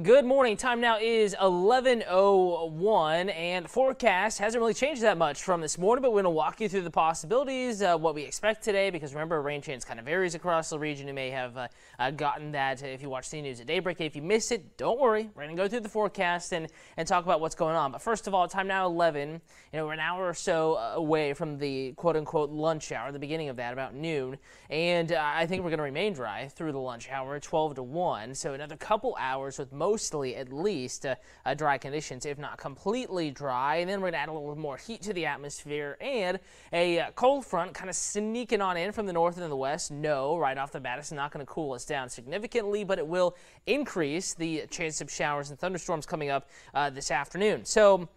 Good morning. Time now is 11:01, and the forecast hasn't really changed that much from this morning, but we're going to walk you through the possibilities, what we expect today, because remember, rain chance kind of varies across the region. You may have gotten that if you watch the news at daybreak. If you missed it, don't worry. We're going to go through the forecast and talk about what's going on. But first of all, time now 11. We're an hour or so away from the quote-unquote lunch hour, the beginning of that, about noon, and I think we're going to remain dry through the lunch hour, 12 to 1, so another couple hours with mostly, at least, dry conditions, if not completely dry. And then we're going to add a little more heat to the atmosphere and a cold front kind of sneaking on in from the north and the west. No, right off the bat, it's not going to cool us down significantly, but it will increase the chance of showers and thunderstorms coming up this afternoon. So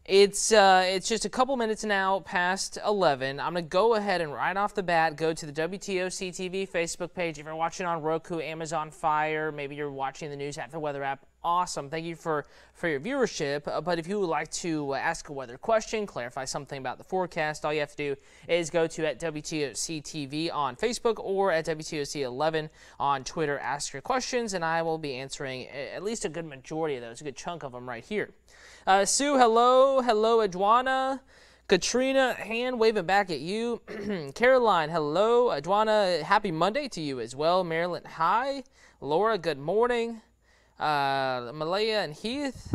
it's just a couple minutes now past 11. I'm going to go ahead and right off the bat go to the WTOC TV Facebook page. If you're watching on Roku, Amazon Fire, maybe you're watching the news at the weather app, awesome. Thank you for your viewership. But if you would like to ask a weather question, clarify something about the forecast, all you have to do is go to at WTOC TV on Facebook or at WTOC 11 on Twitter. Ask your questions, and I will be answering at least a good majority of those, a good chunk of them right here. Sue, hello. Hello, Adwana. Katrina, hand waving back at you. Caroline, hello. Adwana, happy Monday to you as well. Maryland, hi. Laura, good morning. Malaya and Heath,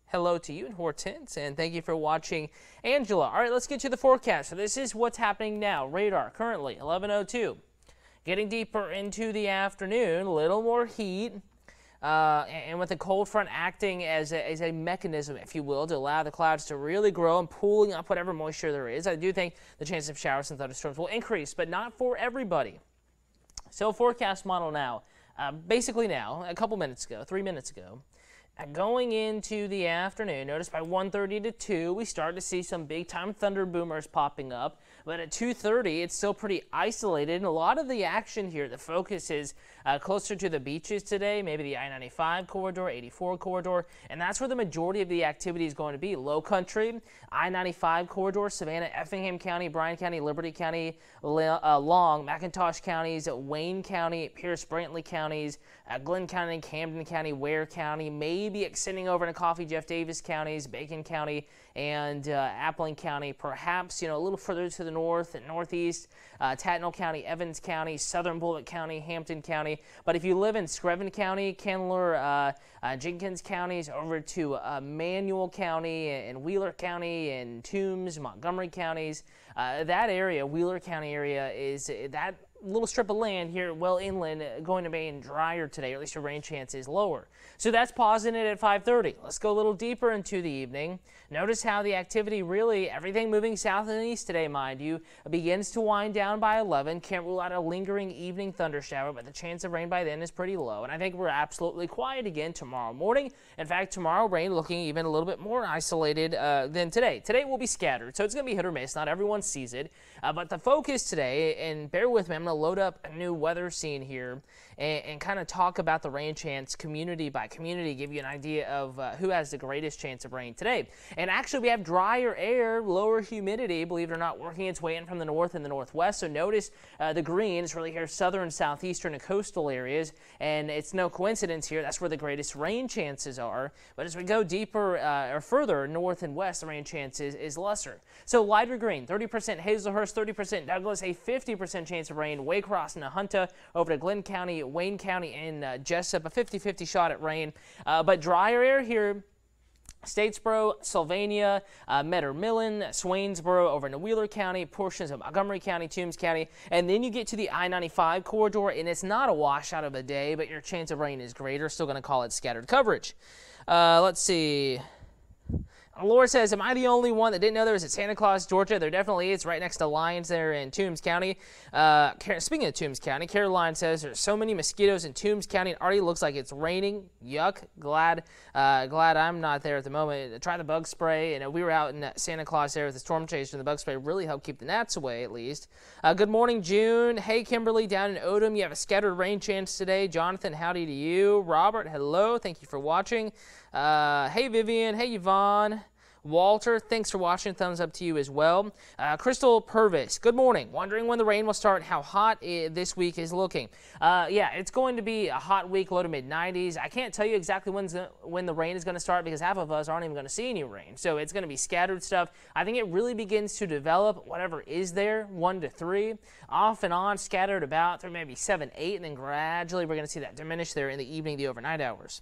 hello to you, and Hortense, and thank you for watching. Angela, all right, let's get to the forecast. So this is what's happening now. Radar currently 11:02. Getting deeper into the afternoon, a little more heat. And with the cold front acting as a mechanism, if you will, to allow the clouds to really grow and pooling up whatever moisture there is, I do think the chance of showers and thunderstorms will increase, but not for everybody. So forecast model now, basically now, a couple minutes ago, 3 minutes ago, going into the afternoon, notice by 1:30 to 2, we start to see some big-time thunder boomers popping up. But at 2:30, it's still pretty isolated, and a lot of the action here, the focus is closer to the beaches today, maybe the I-95 corridor, 84 corridor, and that's where the majority of the activity is going to be. Low country, I-95 corridor, Savannah, Effingham County, Bryan County, Liberty County, Long, McIntosh counties, Wayne County, Pierce-Brantley counties, Glenn County, Camden County, Ware County, maybe extending over to Coffee, Jeff Davis counties, Bacon County, and Appling County, perhaps, a little further to the north and northeast, Tattnall County, Evans County, Southern Bullitt County, Hampton County. But if you live in Screven County, Kendler, Jenkins counties, over to Manuel County and Wheeler County and Toombs, Montgomery counties, that area, Wheeler County area, is that little strip of land here, well inland, going to be drier today, or at least your rain chance is lower. So that's pausing it at 5:30. Let's go a little deeper into the evening. Notice how the activity really, everything moving south and east today, mind you, begins to wind down by 11. Can't rule out a lingering evening thunder shower, but the chance of rain by then is pretty low. And I think we're absolutely quiet again tomorrow morning. In fact, tomorrow rain looking even a little bit more isolated than today. Today will be scattered, so it's going to be hit or miss. Not everyone sees it. But the focus today, and bear with me, I'm going to load up a new weather scene here and kind of talk about the rain chance community by community, give you an idea of who has the greatest chance of rain today. And actually, we have drier air, lower humidity, believe it or not, working its way in from the north and the northwest. So notice the green is really here, southern, southeastern, and coastal areas. And it's no coincidence here. That's where the greatest rain chances are. But as we go deeper or further north and west, the rain chance is lesser. So lighter green, 30% Hazelhurst, 30% Douglas, a 50% chance of rain, Waycross and Ahunta, over to Glenn County, Wayne County, and Jessup, a 50-50 shot at rain. But drier air here. Statesboro, Sylvania, Medgar-Millen, Swainsboro, over into Wheeler County, portions of Montgomery County, Toombs County, and then you get to the I-95 corridor, and it's not a washout of a day, but your chance of rain is greater. Still going to call it scattered coverage. Let's see. Laura says, am I the only one that didn't know there was at Santa Claus, Georgia? There definitely is, right next to Lyons there in Toombs County. Speaking of Toombs County, Caroline says there's so many mosquitoes in Toombs County. It already looks like it's raining. Yuck. Glad I'm not there at the moment. Try the bug spray. We were out in Santa Claus there with the storm chaser, and the bug spray really helped keep the gnats away, at least. Good morning, June. Hey, Kimberly, down in Odom. You have a scattered rain chance today. Jonathan, howdy to you. Robert, hello. Thank you for watching. Hey, Vivian. Hey, Yvonne. Walter, thanks for watching. Thumbs up to you as well. Crystal Purvis, good morning. Wondering when the rain will start, how hot this week is looking. Yeah, it's going to be a hot week, low to mid-90s. I can't tell you exactly when the rain is going to start because half of us aren't even going to see any rain. So it's going to be scattered stuff. I think it really begins to develop whatever is there, 1 to 3, off and on, scattered about through maybe 7, 8, and then gradually we're going to see that diminish there in the evening, the overnight hours.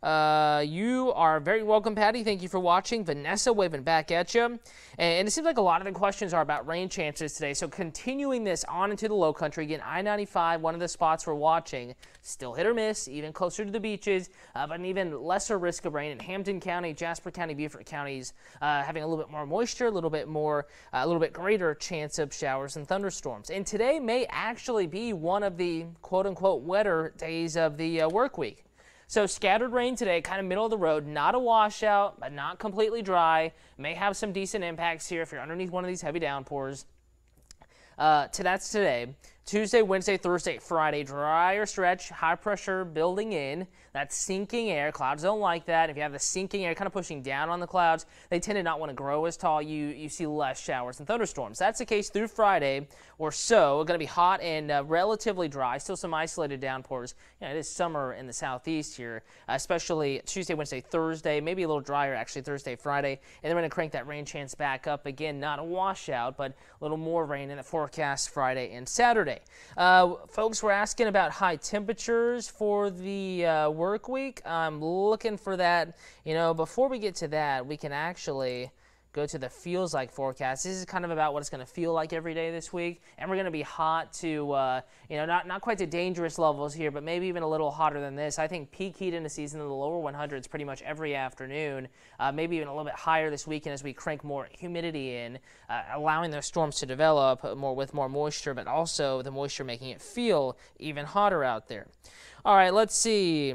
You are very welcome, Patty. Thank you for watching. Vanessa waving back at you. And it seems like a lot of the questions are about rain chances today. So continuing this on into the low country. Again, I-95, one of the spots we're watching, still hit or miss, even closer to the beaches, but an even lesser risk of rain in Hampton County, Jasper County, Beaufort counties, having a little bit more moisture, a little bit greater chance of showers and thunderstorms. And today may actually be one of the quote-unquote wetter days of the work week. So scattered rain today, kind of middle of the road, not a washout, but not completely dry. May have some decent impacts here if you're underneath one of these heavy downpours. That's today. Tuesday, Wednesday, Thursday, Friday, drier stretch, high pressure building in. That's sinking air. Clouds don't like that. If you have the sinking air kind of pushing down on the clouds, they tend to not want to grow as tall. You see less showers and thunderstorms. That's the case through Friday or so. It's going to be hot and relatively dry. Still some isolated downpours. You know, it is summer in the southeast here, especially Tuesday, Wednesday, Thursday. Maybe a little drier actually Thursday, Friday. And then we're going to crank that rain chance back up again. Not a washout, but a little more rain in the forecast Friday and Saturday. Folks were asking about high temperatures for the work week. I'm looking for that. You know, before we get to that, we can actually go to the feels like forecast. This is kind of about what it's going to feel like every day this week, and we're going to be hot to, you know, not quite to dangerous levels here, but maybe even a little hotter than this. I think peak heat in the season in the lower 100s pretty much every afternoon, maybe even a little bit higher this weekend as we crank more humidity in, allowing those storms to develop with more moisture, but also the moisture making it feel even hotter out there. All right, let's see.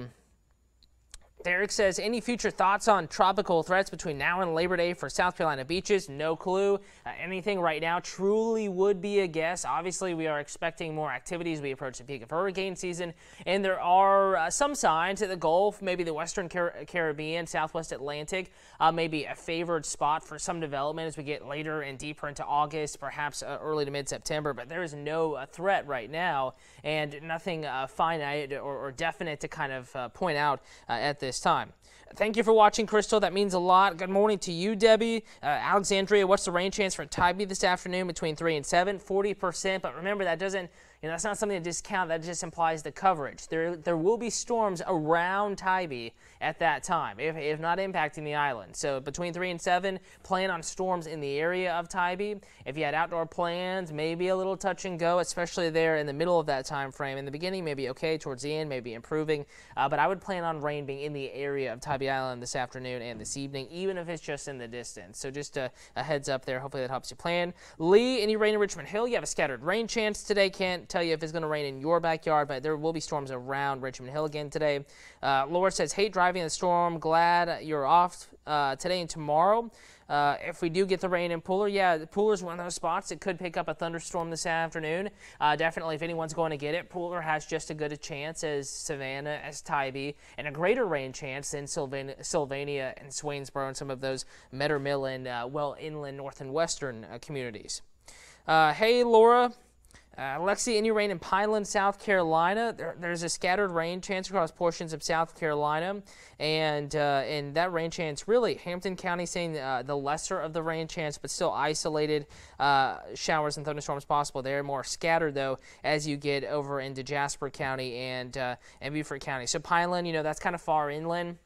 Derek says, any future thoughts on tropical threats between now and Labor Day for South Carolina beaches? No clue. Anything right now truly would be a guess. Obviously, we are expecting more activity as we approach the peak of hurricane season, and there are some signs that the Gulf, maybe the Western Caribbean, Southwest Atlantic, may be a favored spot for some development as we get later and deeper into August, perhaps early to mid-September, but there is no threat right now and nothing finite or definite to kind of point out at this time. Thank you for watching, Crystal. That means a lot. Good morning to you, Debbie. Alexandria, what's the rain chance for Tybee this afternoon between 3 and 7? 40%, but remember that doesn't, you know, that's not something to discount. That just implies the coverage. There will be storms around Tybee at that time, if not impacting the island. So between 3 and 7, plan on storms in the area of Tybee. If you had outdoor plans, maybe a little touch and go, especially there in the middle of that time frame. In the beginning, maybe okay. Towards the end, maybe improving. But I would plan on rain being in the area of Tybee Island this afternoon and this evening, even if it's just in the distance. So just a heads up there. Hopefully that helps you plan. Lee, any rain in Richmond Hill? You have a scattered rain chance today. Can't tell you if it's going to rain in your backyard, but there will be storms around Richmond Hill again today. Laura says, hate driving in the storm. Glad you're off today and tomorrow. If we do get the rain in Pooler, yeah, Pooler's one of those spots that could pick up a thunderstorm this afternoon. Definitely, if anyone's going to get it, Pooler has just as good a chance as Savannah, as Tybee, and a greater rain chance than Sylvania and Swainsboro and some of those Mettermill well inland north and western communities. Hey, Laura. Lexi, any rain in Pineland, South Carolina? There's a scattered rain chance across portions of South Carolina, and that rain chance really, Hampton County saying the lesser of the rain chance, but still isolated showers and thunderstorms possible there. More scattered, though, as you get over into Jasper County and Beaufort County. So Pineland, you know, that's kind of far inland.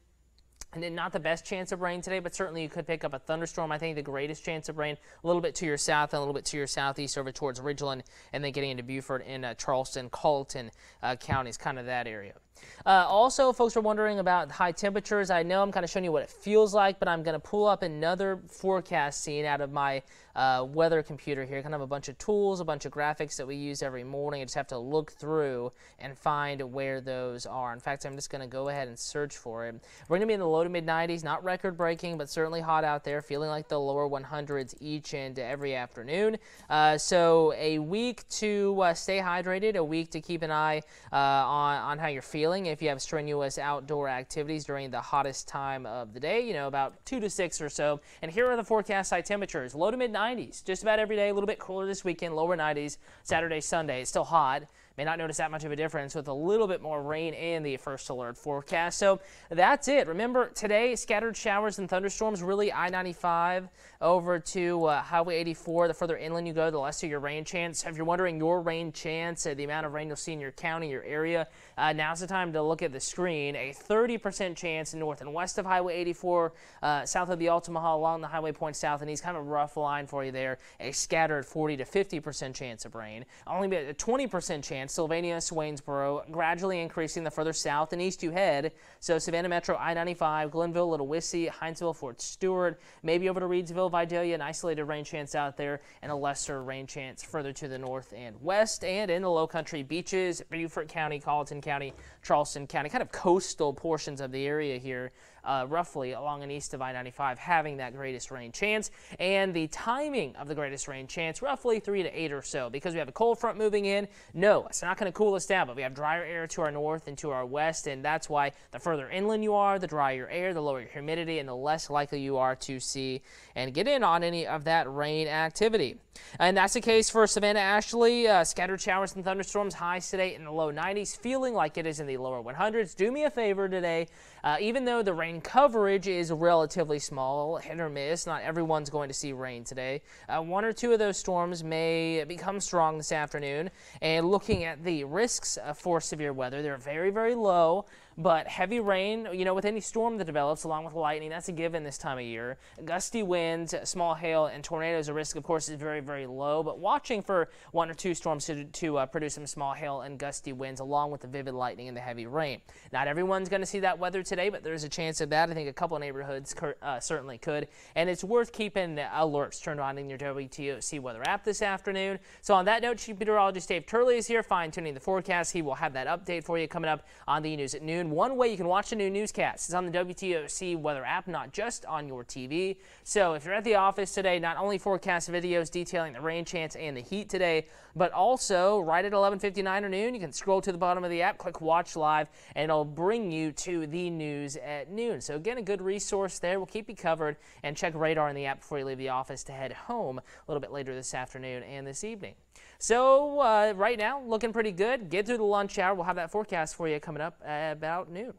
And then not the best chance of rain today, but certainly you could pick up a thunderstorm. I think the greatest chance of rain a little bit to your south and a little bit to your southeast over towards Ridgeland, and then getting into Beaufort and Charleston, Colleton counties, kind of that area. Also, folks are wondering about high temperatures. I know I'm kind of showing you what it feels like, but I'm going to pull up another forecast scene out of my weather computer here. Kind of a bunch of tools, a bunch of graphics that we use every morning. I just have to look through and find where those are. In fact, I'm just going to go ahead and search for it. We're going to be in the low to mid 90s, not record breaking, but certainly hot out there, feeling like the lower 100s each and every afternoon. So a week to stay hydrated, a week to keep an eye on how you're feeling. feeling if you have strenuous outdoor activities during the hottest time of the day, you know, about 2 to 6 or so. And here are the forecast high temperatures. Low to mid 90s, just about every day. A little bit cooler this weekend, lower 90s, Saturday, Sunday. It's still hot. May not notice that much of a difference with a little bit more rain in the first alert forecast. So that's it. Remember, today, scattered showers and thunderstorms, really I-95 over to Highway 84. The further inland you go, the less of your rain chance. If you're wondering your rain chance, the amount of rain you'll see in your county, your area, now's the time to look at the screen. A 30% chance north and west of Highway 84, south of the Altamaha, along the highway points south and east, kind of a rough line for you there. A scattered 40 to 50% chance of rain. Only a 20% chance. Sylvania, Swainsboro, gradually increasing the further south and east you head. So Savannah Metro, I-95, Glenville, Little Wissey, Hinesville, Fort Stewart, maybe over to Reedsville, Vidalia, an isolated rain chance out there, and a lesser rain chance further to the north and west. And in the low country, beaches, Beaufort County, Colleton County, Charleston County, kind of coastal portions of the area here, roughly along and east of I-95, having that greatest rain chance. And the timing of the greatest rain chance, roughly 3 to 8 or so, because we have a cold front moving in. No, it's not going to cool us down, but we have drier air to our north and to our west, and that's why the further inland you are, the drier air, the lower your humidity, and the less likely you are to see and get in on any of that rain activity. And that's the case for Savannah, Ashley. Scattered showers and thunderstorms, highs today in the low 90s, feeling like it is in the lower 100s. Do me a favor today, even though the rain coverage is relatively small, hit or miss, not everyone's going to see rain today. 1 or 2 of those storms may become strong this afternoon. And looking at the risks for severe weather, they're very, very low. But heavy rain, you know, with any storm that develops, along with lightning, that's a given this time of year. Gusty winds, small hail, and tornadoes, the risk, of course, is very, very low. But watching for 1 or 2 storms to produce some small hail and gusty winds, along with the vivid lightning and the heavy rain. Not everyone's going to see that weather today, but there's a chance of that. I think a couple of neighborhoods certainly could. And it's worth keeping alerts turned on in your WTOC weather app this afternoon. So on that note, Chief Meteorologist Dave Turley is here, fine-tuning the forecast. He will have that update for you coming up on the news at noon. One way you can watch the new newscast is on the WTOC weather app, not just on your TV. So if you're at the office today, not only forecast videos detailing the rain chance and the heat today, but also right at 11:59 or noon, you can scroll to the bottom of the app, click Watch Live, and it'll bring you to the news at noon. So again, a good resource there. We'll keep you covered, and check radar in the app before you leave the office to head home a little bit later this afternoon and this evening. So right now, looking pretty good. Get through the lunch hour. We'll have that forecast for you coming up about noon.